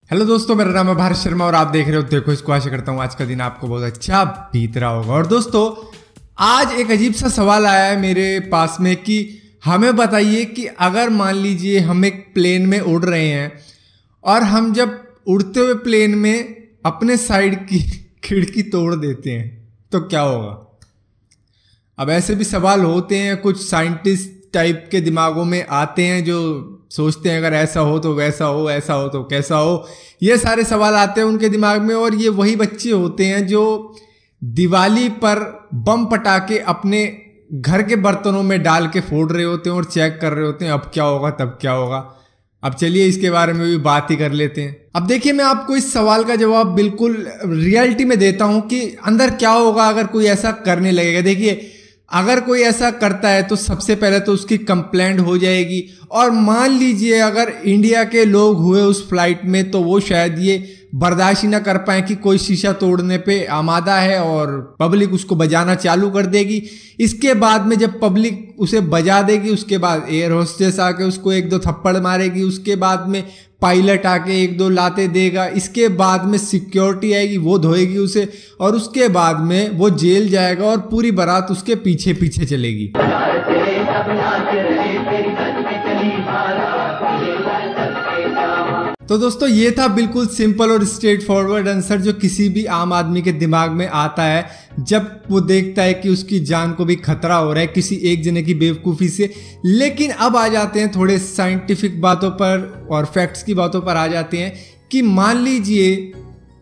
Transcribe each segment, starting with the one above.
Hello दोस्तों, मेरा नाम है भारत शर्मा और आप देख रहे हो देखो इसको। आशा करता हूँ आज का दिन आपको बहुत अच्छा बीत रहा होगा। और दोस्तों, आज एक अजीब सा सवाल आया है मेरे पास में कि हमें बताइए कि अगर मान लीजिए हम एक प्लेन में उड़ रहे हैं और हम जब उड़ते हुए प्लेन में अपने साइड की खिड़की तोड़ देते हैं तो क्या होगा। अब ऐसे भी सवाल होते हैं, कुछ साइंटिस्ट टाइप के दिमागों में आते हैं जो सोचते हैं अगर ऐसा हो तो वैसा हो, ऐसा हो तो कैसा हो। ये सारे सवाल आते हैं उनके दिमाग में। और ये वही बच्चे होते हैं जो दिवाली पर बम पटाखे अपने घर के बर्तनों में डाल के फोड़ रहे होते हैं और चेक कर रहे होते हैं अब क्या होगा तब क्या होगा। अब चलिए इसके बारे में भी बात ही कर लेते हैं। अब देखिए, मैं आपको इस सवाल का जवाब बिल्कुल रियलिटी में देता हूं कि अंदर क्या होगा अगर कोई ऐसा करने लगेगा। देखिए, अगर कोई ऐसा करता है तो सबसे पहले तो उसकी कंप्लेंट हो जाएगी। और मान लीजिए अगर इंडिया के लोग हुए उस फ्लाइट में तो वो शायद ये बर्दाश्त ही ना कर पाए कि कोई शीशा तोड़ने पे आमादा है और पब्लिक उसको बजाना चालू कर देगी। इसके बाद में जब पब्लिक उसे बजा देगी उसके बाद एयर होस्टेस आके उसको एक दो थप्पड़ मारेगी, उसके बाद में पायलट आके एक दो लाते देगा, इसके बाद में सिक्योरिटी आएगी वो धोएगी उसे, और उसके बाद में वो जेल जाएगा और पूरी बारात उसके पीछे पीछे चलेगी। तो दोस्तों, ये था बिल्कुल सिंपल और स्ट्रेट फॉरवर्ड आंसर जो किसी भी आम आदमी के दिमाग में आता है जब वो देखता है कि उसकी जान को भी खतरा हो रहा है किसी एक जने की बेवकूफ़ी से। लेकिन अब आ जाते हैं थोड़े साइंटिफिक बातों पर और फैक्ट्स की बातों पर आ जाते हैं कि मान लीजिए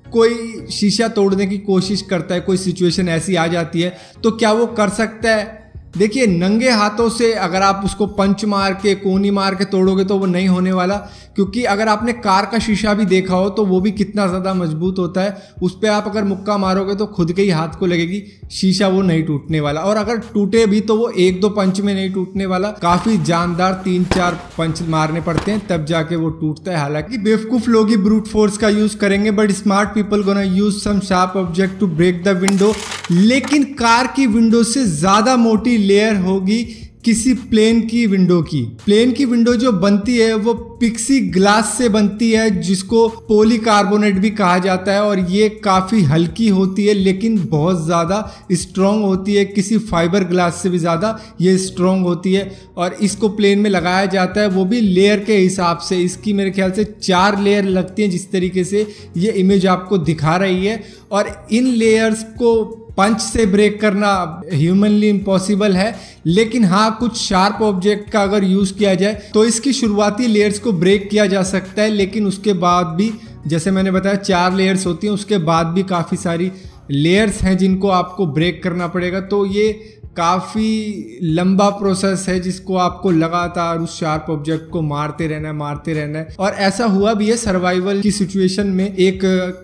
कोई शीशा तोड़ने की कोशिश करता है, कोई सिचुएशन ऐसी आ जाती है तो क्या वो कर सकता है। देखिए, नंगे हाथों से अगर आप उसको पंच मार के कोनी मार के तोड़ोगे तो वो नहीं होने वाला, क्योंकि अगर आपने कार का शीशा भी देखा हो तो वो भी कितना ज़्यादा मजबूत होता है। उस पर आप अगर मुक्का मारोगे तो खुद के ही हाथ को लगेगी, शीशा वो नहीं टूटने वाला। और अगर टूटे भी तो वो एक दो पंच में नहीं टूटने वाला, काफ़ी जानदार 3-4 पंच मारने पड़ते हैं तब जाके वो टूटता है। हालांकि बेवकूफ़ लोग ही ब्रूट फोर्स का यूज़ करेंगे, but smart people gonna use some sharp object to break the window. लेकिन कार की विंडो से ज़्यादा मोटी लेयर होगी किसी प्लेन की विंडो की। प्लेन की विंडो जो बनती है वो पिक्सी ग्लास से बनती है जिसको पॉलीकार्बोनेट भी कहा जाता है, और ये काफ़ी हल्की होती है लेकिन बहुत ज़्यादा स्ट्रॉन्ग होती है। किसी फाइबर ग्लास से भी ज़्यादा ये स्ट्रॉन्ग होती है और इसको प्लेन में लगाया जाता है, वो भी लेयर के हिसाब से। इसकी मेरे ख्याल से 4 लेयर लगती हैं जिस तरीके से ये इमेज आपको दिखा रही है। और इन लेयर्स को पंच से ब्रेक करना ह्यूमनली इम्पॉसिबल है, लेकिन हाँ, कुछ शार्प ऑब्जेक्ट का अगर यूज़ किया जाए तो इसकी शुरुआती लेयर्स को ब्रेक किया जा सकता है। लेकिन उसके बाद भी, जैसे मैंने बताया, 4 लेयर्स होती हैं, उसके बाद भी काफ़ी सारी लेयर्स हैं जिनको आपको ब्रेक करना पड़ेगा। तो ये काफ़ी लंबा प्रोसेस है जिसको आपको लगातार उस शार्प ऑब्जेक्ट को मारते रहना है। और ऐसा हुआ भी है सर्वाइवल की सिचुएशन में। एक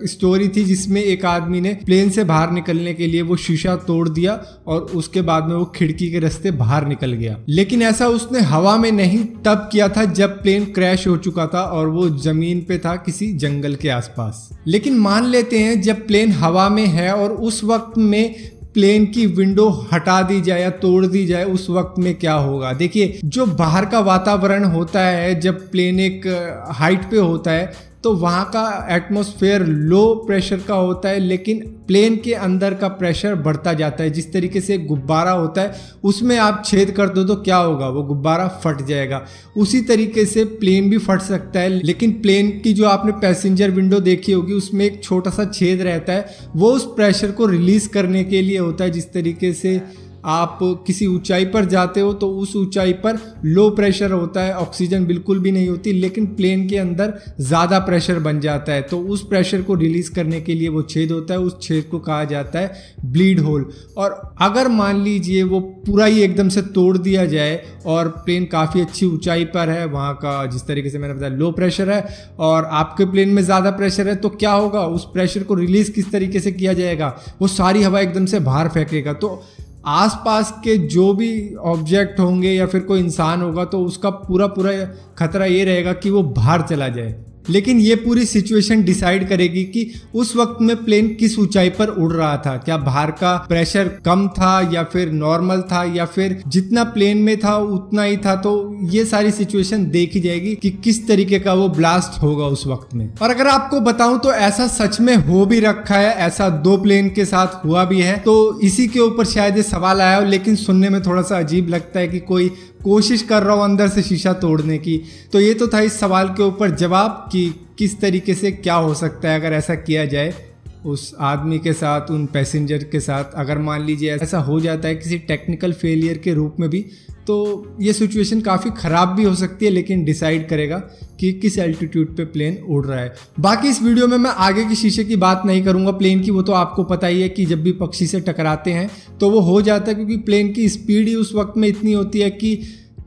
स्टोरी थी जिसमें एक आदमी ने प्लेन से बाहर निकलने के लिए वो शीशा तोड़ दिया और उसके बाद में वो खिड़की के रास्ते बाहर निकल गया। लेकिन ऐसा उसने हवा में नहीं तब किया था जब प्लेन क्रैश हो चुका था और वो जमीन पे था किसी जंगल के आसपास। लेकिन मान लेते हैं जब प्लेन हवा में है और उस वक्त में प्लेन की विंडो हटा दी जाए या तोड़ दी जाए, उस वक्त में क्या होगा। देखिए, जो बाहर का वातावरण होता है जब प्लेन एक हाइट पे होता है तो वहाँ का एटमॉस्फेयर लो प्रेशर का होता है, लेकिन प्लेन के अंदर का प्रेशर बढ़ता जाता है। जिस तरीके से गुब्बारा होता है उसमें आप छेद कर दो तो क्या होगा, वो गुब्बारा फट जाएगा। उसी तरीके से प्लेन भी फट सकता है। लेकिन प्लेन की जो आपने पैसेंजर विंडो देखी होगी उसमें एक छोटा सा छेद रहता है, वो उस प्रेशर को रिलीज करने के लिए होता है। जिस तरीके से आप किसी ऊंचाई पर जाते हो तो उस ऊंचाई पर लो प्रेशर होता है, ऑक्सीजन बिल्कुल भी नहीं होती, लेकिन प्लेन के अंदर ज़्यादा प्रेशर बन जाता है। तो उस प्रेशर को रिलीज़ करने के लिए वो छेद होता है, उस छेद को कहा जाता है ब्लीड होल। और अगर मान लीजिए वो पूरा ही एकदम से तोड़ दिया जाए और प्लेन काफ़ी अच्छी ऊंचाई पर है, वहाँ का जिस तरीके से मैंने बताया लो प्रेशर है और आपके प्लेन में ज़्यादा प्रेशर है, तो क्या होगा, उस प्रेशर को रिलीज़ किस तरीके से किया जाएगा, वो सारी हवा एकदम से बाहर फेंकेगा। तो आसपास के जो भी ऑब्जेक्ट होंगे या फिर कोई इंसान होगा तो उसका पूरा खतरा ये रहेगा कि वो बाहर चला जाए। लेकिन ये पूरी सिचुएशन डिसाइड करेगी कि उस वक्त में प्लेन किस ऊंचाई पर उड़ रहा था। क्या बाहर का प्रेशर कम था या फिर नॉर्मल था या फिर जितना प्लेन में था उतना ही था। तो ये सारी सिचुएशन देखी जाएगी कि किस तरीके का वो ब्लास्ट होगा उस वक्त में। और अगर आपको बताऊं तो ऐसा सच में हो भी रखा है, ऐसा 2 प्लेन के साथ हुआ भी है। तो इसी के ऊपर शायद ये सवाल आया हो, लेकिन सुनने में थोड़ा सा अजीब लगता है कि कोई कोशिश कर रहा हो अंदर से शीशा तोड़ने की। तो ये तो था इस सवाल के ऊपर जवाब कि किस तरीके से क्या हो सकता है अगर ऐसा किया जाए उस आदमी के साथ, उन पैसेंजर के साथ। अगर मान लीजिए ऐसा हो जाता है किसी टेक्निकल फेलियर के रूप में भी, तो ये सिचुएशन काफ़ी ख़राब भी हो सकती है, लेकिन डिसाइड करेगा कि किस एल्टीट्यूड पे प्लेन उड़ रहा है। बाकी इस वीडियो में मैं आगे के शीशे की बात नहीं करूंगा प्लेन की, वो तो आपको पता ही है कि जब भी पक्षी से टकराते हैं तो वो हो जाता है, क्योंकि प्लेन की स्पीड ही उस वक्त में इतनी होती है कि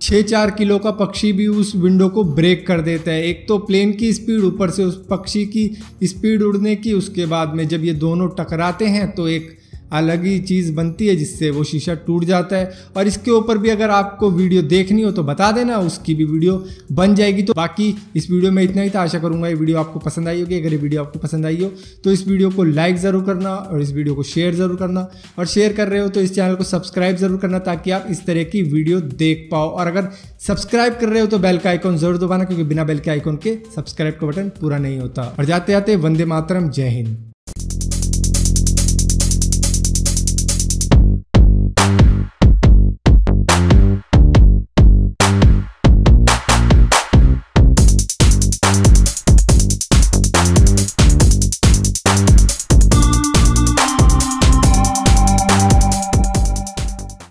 6-4 किलो का पक्षी भी उस विंडो को ब्रेक कर देता है। एक तो प्लेन की स्पीड, ऊपर से उस पक्षी की स्पीड उड़ने की, उसके बाद में जब ये दोनों टकराते हैं तो एक अलग ही चीज़ बनती है जिससे वो शीशा टूट जाता है। और इसके ऊपर भी अगर आपको वीडियो देखनी हो तो बता देना, उसकी भी वीडियो बन जाएगी। तो बाकी इस वीडियो में इतना ही था। आशा करूंगा ये वीडियो आपको पसंद आई होगी। अगर ये वीडियो आपको पसंद आई हो तो इस वीडियो को लाइक ज़रूर करना और इस वीडियो को शेयर ज़रूर करना, और शेयर कर रहे हो तो इस चैनल को सब्सक्राइब ज़रूर करना ताकि आप इस तरह की वीडियो देख पाओ। और अगर सब्सक्राइब कर रहे हो तो बेल का आइकॉन जरूर दबाना, क्योंकि बिना बेल के आइकॉन के सब्सक्राइब का बटन पूरा नहीं होता। और जाते जाते वंदे मातरम, जय हिंद।